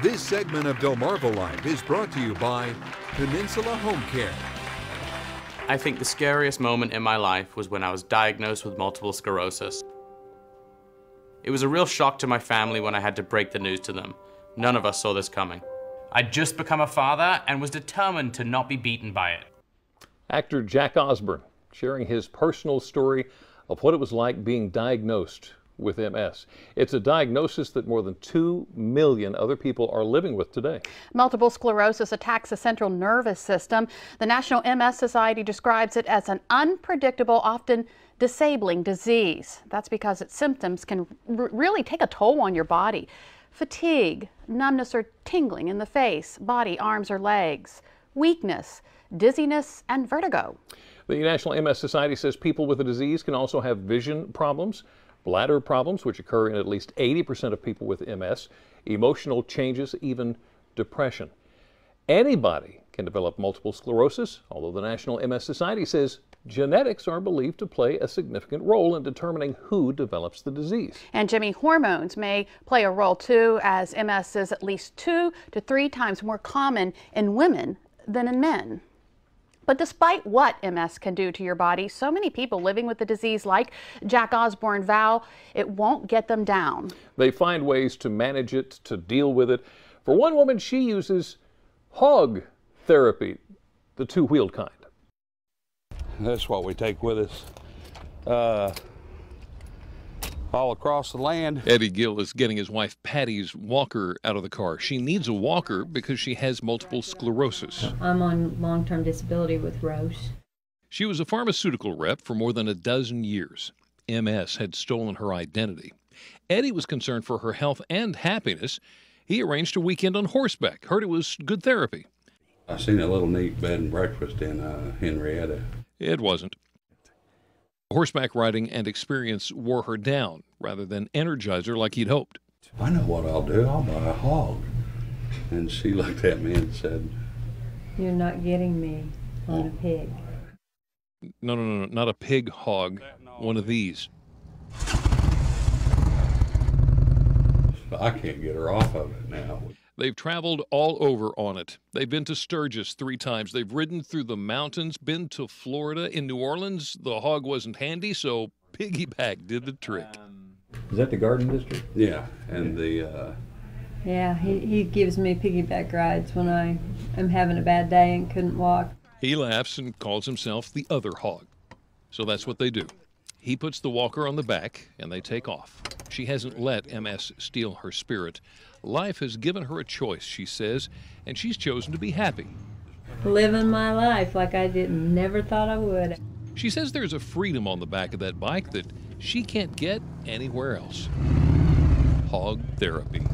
This segment of Delmarva Life is brought to you by Peninsula Home Care. I think the scariest moment in my life was when I was diagnosed with multiple sclerosis. It was a real shock to my family when I had to break the news to them. None of us saw this coming. I'd just become a father and was determined to not be beaten by it. Actor Jack Osbourne sharing his personal story of what it was like being diagnosed with MS. It's a diagnosis that more than 2 million other people are living with today. Multiple sclerosis attacks the central nervous system. The National MS Society describes it as an unpredictable, often disabling disease. That's because its symptoms can really take a toll on your body. Fatigue, numbness or tingling in the face, body, arms or legs, weakness, dizziness, and vertigo. The National MS Society says people with the disease can also have vision problems, bladder problems, which occur in at least 80% of people with MS, emotional changes, even depression. Anybody can develop multiple sclerosis, although the National MS Society says genetics are believed to play a significant role in determining who develops the disease. And Jimmy, hormones may play a role too, as MS is at least 2 to 3 times more common in women than in men. But despite what MS can do to your body, so many people living with the disease, like Jack Osbourne, vow it won't get them down. They find ways to manage it, to deal with it. For one woman, she uses hog therapy, the two-wheeled kind. That's what we take with us all across the land. Eddie Gill is getting his wife Patty's walker out of the car. She needs a walker because she has multiple sclerosis. I'm on long-term disability with Roche. She was a pharmaceutical rep for more than a dozen years. MS had stolen her identity. Eddie was concerned for her health and happiness. He arranged a weekend on horseback. Heard it was good therapy. I seen a little neat bed and breakfast in Henrietta. It wasn't. Horseback riding and experience wore her down rather than energize her like he'd hoped. I know what I'll do. I'll buy a hog. And she looked at me and said, You're not getting me on a pig. No, not a pig hog. One of these. I can't get her off of it now. They've traveled all over on it. They've been to Sturgis 3 times. They've ridden through the mountains, been to Florida. In New Orleans, the hog wasn't handy, so piggyback did the trick. Is that the Garden District? Yeah, and the... Yeah, he gives me piggyback rides when I am having a bad day and couldn't walk. He laughs and calls himself the other hog. So that's what they do. He puts the walker on the back, and they take off. She hasn't let MS steal her spirit. Life has given her a choice, she says, and she's chosen to be happy. Living my life like I never thought I would. She says there's a freedom on the back of that bike that she can't get anywhere else. Hog therapy.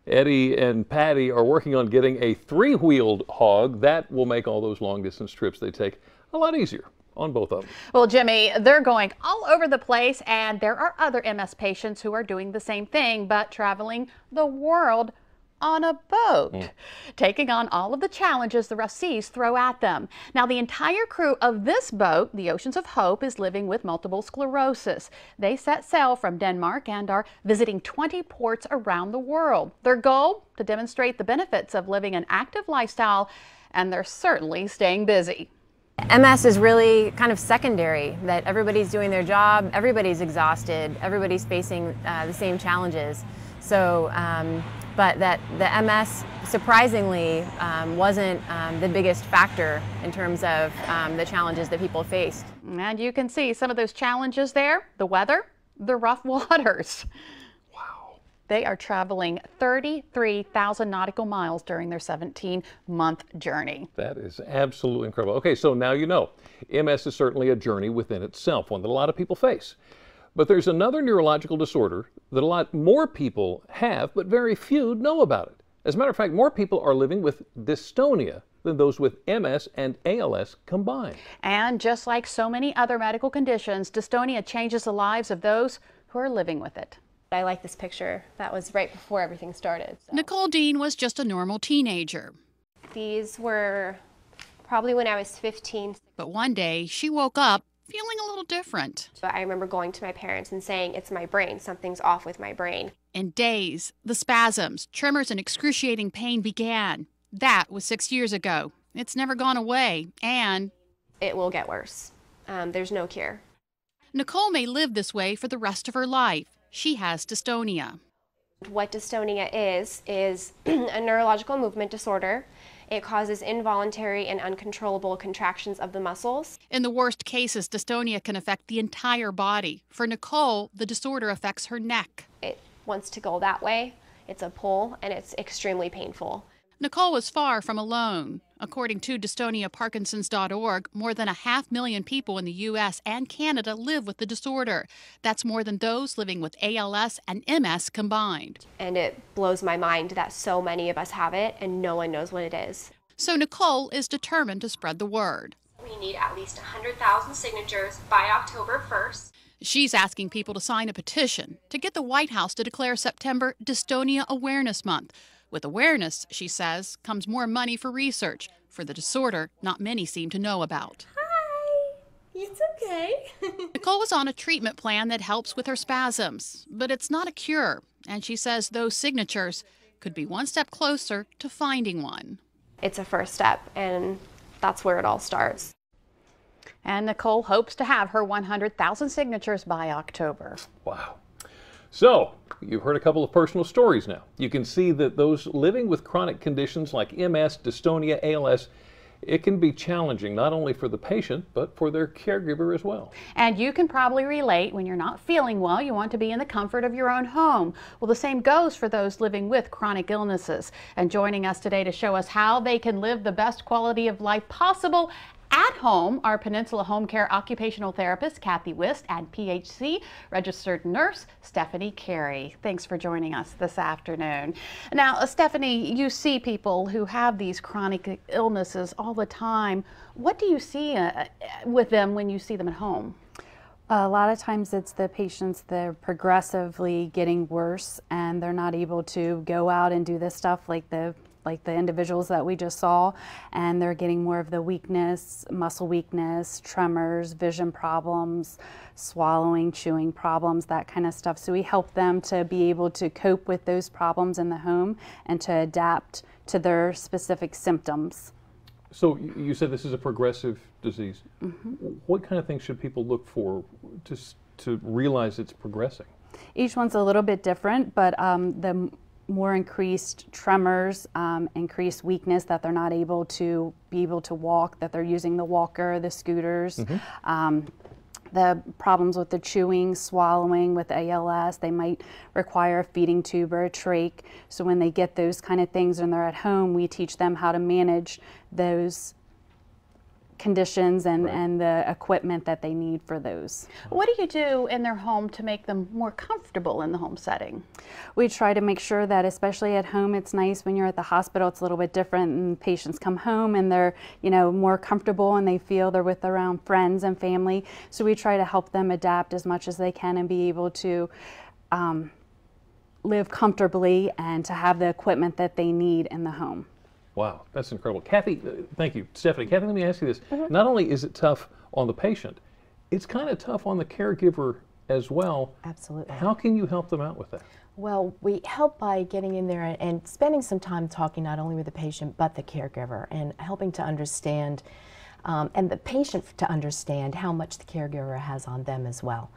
Eddie and Patty are working on getting a 3-wheeled hog. That will make all those long-distance trips they take a lot easier on both of them. Well, Jimmy, they're going all over the place, and there are other MS patients who are doing the same thing, but traveling the world on a boat, taking on all of the challenges the rough seas throw at them. Now, the entire crew of this boat, the Oceans of Hope, is living with multiple sclerosis. They set sail from Denmark and are visiting 20 ports around the world. Their goal? To demonstrate the benefits of living an active lifestyle, and they're certainly staying busy. MS is really kind of secondary, that everybody's doing their job, everybody's exhausted, everybody's facing the same challenges. So, but that the MS surprisingly wasn't the biggest factor in terms of the challenges that people faced. And you can see some of those challenges there: the weather, the rough waters. They are traveling 33,000 nautical miles during their 17-month journey. That is absolutely incredible. Okay, so now you know, MS is certainly a journey within itself, one that a lot of people face. But there's another neurological disorder that a lot more people have, but very few know about it. As a matter of fact, more people are living with dystonia than those with MS and ALS combined. And just like so many other medical conditions, dystonia changes the lives of those who are living with it. I like this picture. That was right before everything started. So. Nicole Dean was just a normal teenager. These were probably when I was 15. But one day she woke up feeling a little different. But I remember going to my parents and saying, it's my brain, something's off with my brain. In days, the spasms, tremors, and excruciating pain began. That was 6 years ago. It's never gone away, and it will get worse. There's no cure. Nicole may live this way for the rest of her life. She has dystonia. What dystonia is a neurological movement disorder. It causes involuntary and uncontrollable contractions of the muscles. In the worst cases, dystonia can affect the entire body. For Nicole, the disorder affects her neck. It wants to go that way. It's a pull, and it's extremely painful. Nicole was far from alone. According to DystoniaParkinsons.org, more than 500,000 people in the U.S. and Canada live with the disorder. That's more than those living with ALS and MS combined. And it blows my mind that so many of us have it and no one knows what it is. So Nicole is determined to spread the word. We need at least 100,000 signatures by October 1st. She's asking people to sign a petition to get the White House to declare September Dystonia Awareness Month. With awareness, she says, comes more money for research for the disorder not many seem to know about. Hi, it's okay. Nicole was on a treatment plan that helps with her spasms, but it's not a cure. And she says those signatures could be one step closer to finding one. It's a first step, and that's where it all starts. And Nicole hopes to have her 100,000 signatures by October. Wow. So, you've heard a couple of personal stories now. You can see that those living with chronic conditions like MS, dystonia, ALS, it can be challenging not only for the patient, but for their caregiver as well. And you can probably relate when you're not feeling well, you want to be in the comfort of your own home. Well, the same goes for those living with chronic illnesses. And joining us today to show us how they can live the best quality of life possible at home are Peninsula Home Care occupational therapist Kathy Wist and PHC registered nurse Stephanie Carey. Thanks for joining us this afternoon. Now, Stephanie, you see people who have these chronic illnesses all the time. What do you see with them when you see them at home? A lot of times it's the patients that are progressively getting worse and they're not able to go out and do this stuff like the individuals that we just saw, and they're getting more of the weakness, muscle weakness, tremors, vision problems, swallowing, chewing problems, that kind of stuff. So we help them to be able to cope with those problems in the home and to adapt to their specific symptoms. So you said this is a progressive disease. Mm-hmm. What kind of things should people look for to realize it's progressing? Each one's a little bit different, but the more increased tremors, increased weakness, that they're not able to walk, that they're using the walker, the scooters, the problems with the chewing, swallowing with ALS, they might require a feeding tube or a trach. So when they get those kind of things and they're at home, we teach them how to manage those conditions and the equipment that they need for those. What do you do in their home to make them more comfortable in the home setting? We try to make sure that, especially at home, it's nice. When you're at the hospital, it's a little bit different, and patients come home and they're, more comfortable and they feel they're with around friends and family. So we try to help them adapt as much as they can and be able to live comfortably and to have the equipment that they need in the home. Wow, that's incredible. Kathy, thank you. Stephanie, Kathy, let me ask you this. Not only is it tough on the patient, it's kind of tough on the caregiver as well. Absolutely. How can you help them out with that? Well, we help by getting in there and spending some time talking not only with the patient but the caregiver, and helping to understand and the patient to understand how much the caregiver has on them as well.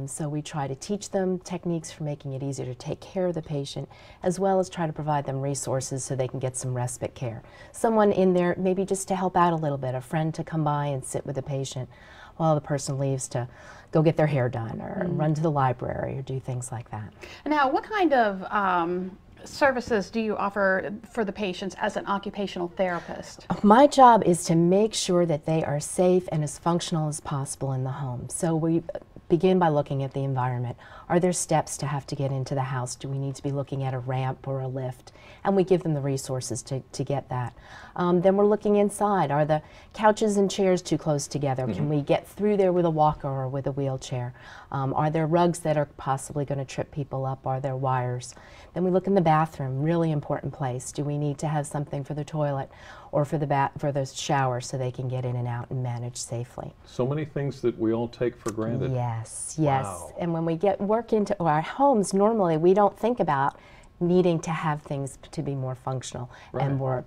So we try to teach them techniques for making it easier to take care of the patient, as well as try to provide them resources so they can get some respite care. Someone in there maybe just to help out a little bit, a friend to come by and sit with the patient while the person leaves to go get their hair done or run to the library or do things like that. Now, what kind of services do you offer for the patients as an occupational therapist? My job is to make sure that they are safe and as functional as possible in the home. So we begin by looking at the environment. Are there steps to have to get into the house? Do we need to be looking at a ramp or a lift? And we give them the resources to get that. Then we're looking inside. Are the couches and chairs too close together? Can we get through there with a walker or with a wheelchair? Are there rugs that are possibly going to trip people up? Are there wires? Then we look in the bathroom, really important place. Do we need to have something for the toilet or for the shower so they can get in and out and manage safely? So many things that we all take for granted. Yes, yes. Wow. And when we work into our homes, normally we don't think about needing to have things to be more functional and more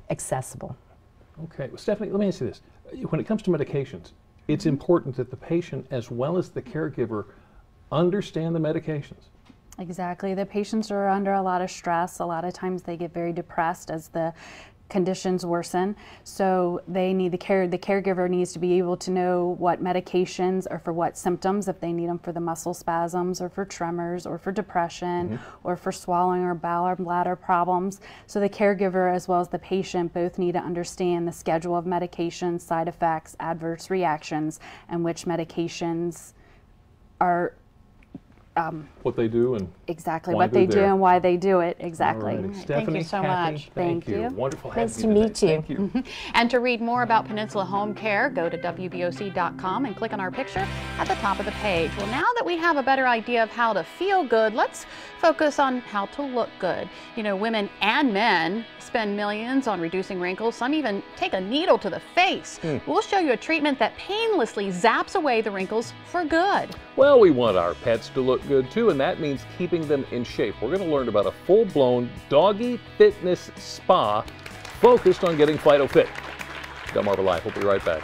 accessible. Okay, well, Stephanie, let me ask you this. When it comes to medications, it's important that the patient as well as the caregiver understand the medications. Exactly. The patients are under a lot of stress. A lot of times they get very depressed as the conditions worsen. So they need the caregiver needs to be able to know what medications are for what symptoms, if they need them for the muscle spasms or for tremors or for depression or for swallowing or bowel or bladder problems. So the caregiver as well as the patient both need to understand the schedule of medications, side effects, adverse reactions, and which medications are what they do and exactly what they do and why they do it. Exactly. Right. Thank you so much. Thank you. Wonderful. Nice to meet you. Thank you. And to read more about Peninsula Home Care, go to WBOC.com and click on our picture at the top of the page. Well, now that we have a better idea of how to feel good, let's focus on how to look good. You know, women and men spend millions on reducing wrinkles. Some even take a needle to the face. We'll show you a treatment that painlessly zaps away the wrinkles for good. Well, we want our pets to look good too, and that means keeping them in shape. We're going to learn about a full-blown doggy fitness spa focused on getting Fido fit. Delmarva Live. We'll be right back.